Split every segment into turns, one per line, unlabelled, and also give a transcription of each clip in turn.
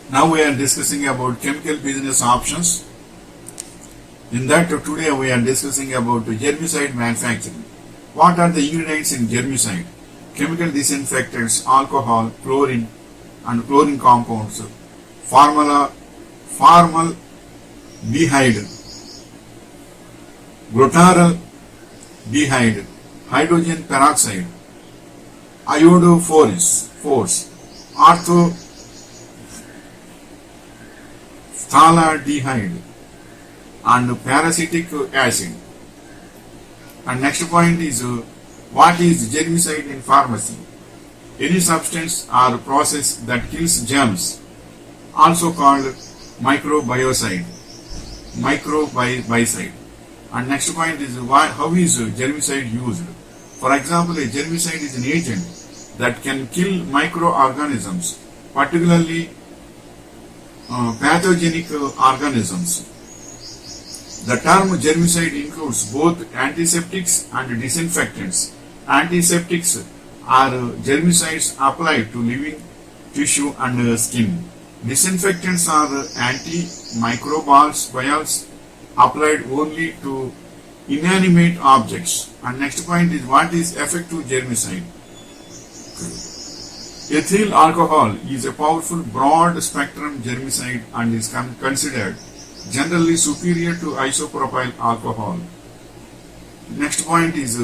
Now we are discussing about chemical business options. In that today we are discussing about germicide manufacturing. What are the ingredients in germicide? Chemical disinfectants, alcohol, chlorine and chlorine compounds, formaldehyde, glutaraldehyde, hydrogen peroxide, iodophorus, orthophthaldehyde and parasitic acid. And next point is what is germicide in pharmacy? Any substance or process that kills germs, also called microbiocide. And next point is how is germicide used? For example, a germicide is an agent that can kill microorganisms, particularly pathogenic organisms. The term germicide includes both antiseptics and disinfectants. Antiseptics are germicides applied to living tissue and skin. Disinfectants are antimicrobials applied only to inanimate objects. And next point is what is effective germicide? Ethyl alcohol is a powerful broad spectrum germicide and is considered generally superior to isopropyl alcohol. Next point is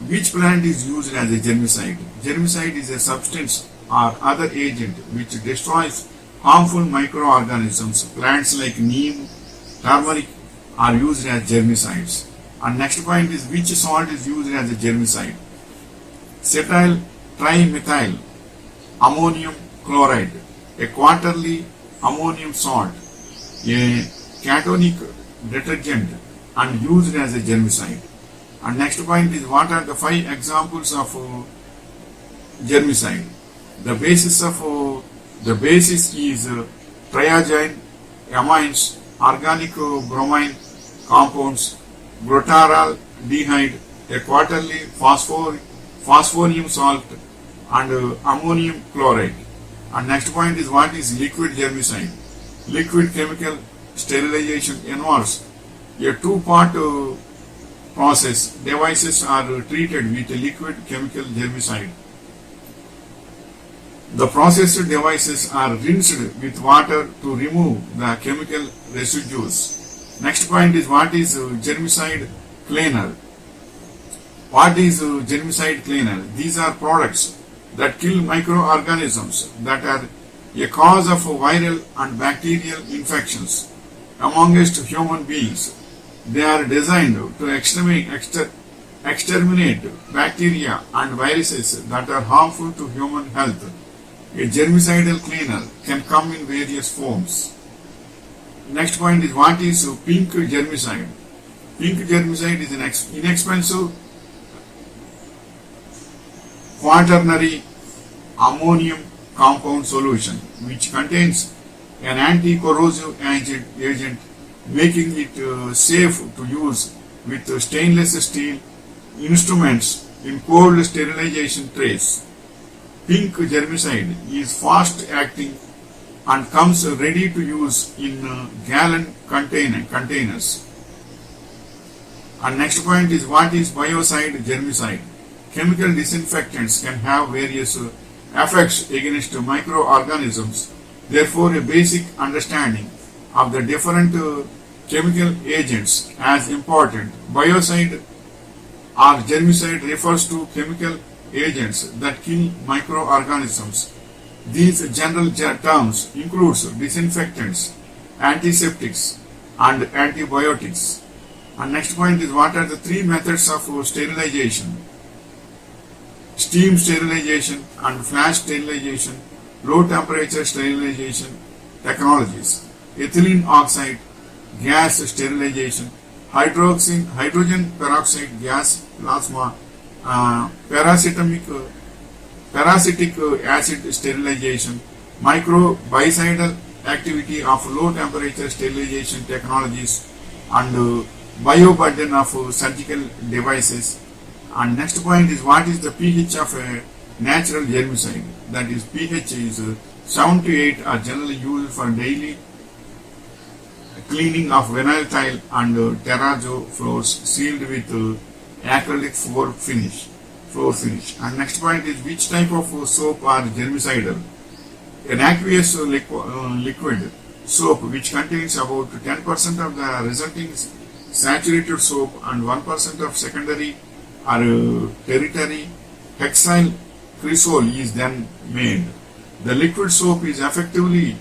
which plant is used as a germicide? Germicide is a substance or other agent which destroys harmful microorganisms. Plants like neem, turmeric are used as germicides. And next point is which salt is used as a germicide? Cetyl trimethyl ammonium chloride, a quarterly ammonium salt, a cationic detergent and used as a germicide. And next point is what are the 5 examples of germicide? The basis is triazine, amines, organic bromine compounds, glutaraldehyde, a quarterly phosphonium salt and ammonium chloride. And next point is what is liquid germicide? Liquid chemical sterilization involves a 2-part process. Devices are treated with a liquid chemical germicide. The processed devices are rinsed with water to remove the chemical residues. Next point is what is germicide cleaner? What is germicide cleaner? These are products that kill microorganisms that are a cause of viral and bacterial infections amongst human beings. They are designed to exterminate bacteria and viruses that are harmful to human health. A germicidal cleaner can come in various forms. Next point is what is pink germicide? Pink germicide is an inexpensive quaternary ammonium compound solution which contains an anti-corrosive agent, making it safe to use with stainless steel instruments in cold sterilization trays. Pink germicide is fast acting and comes ready to use in gallon containers. And next point is what is biocide germicide? Chemical disinfectants can have various effects against microorganisms. Therefore, a basic understanding of the different chemical agents is important. Biocide or germicide refers to chemical agents that kill microorganisms. These general terms include disinfectants, antiseptics, and antibiotics. And next point is what are the 3 methods of sterilization? Steam sterilization and flash sterilization, low temperature sterilization technologies, ethylene oxide gas sterilization, hydrogen peroxide gas plasma, parasitic acid sterilization, microbicidal activity of low temperature sterilization technologies, and bioburden of surgical devices. And next point is what is the pH of a natural germicide? That is pH is 7 to 8 are generally used for daily cleaning of vinyl tile and terrazzo floors sealed with acrylic floor finish. And next point is, which type of soap are germicidal? An aqueous liquid soap which contains about 10% of the resulting saturated soap and 1% of secondary or tertiary hexyl cresol is then made. The liquid soap is effectively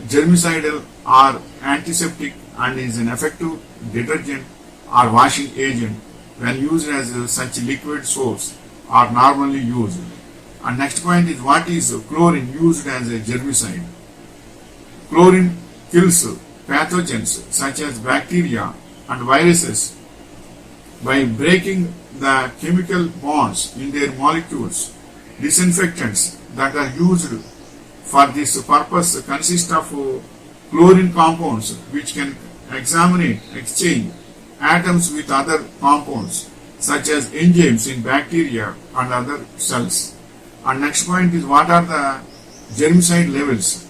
germicidal or antiseptic and is an effective detergent or washing agent when used as such liquid soaps are normally used. And next point is, what is chlorine used as a germicide? Chlorine kills pathogens such as bacteria and viruses by breaking the chemical bonds in their molecules. Disinfectants that are used for this purpose consist of chlorine compounds which can exchange atoms with other compounds such as enzymes in bacteria and other cells. And next point is, what are the germicide levels?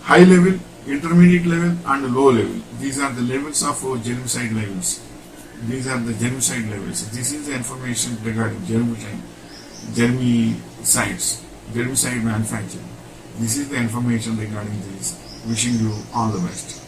High level, intermediate level and low level. These are the levels of germicide levels. These are the germicide levels. This is the information regarding germicide manufacturing. This is the information regarding this. Wishing you all the best.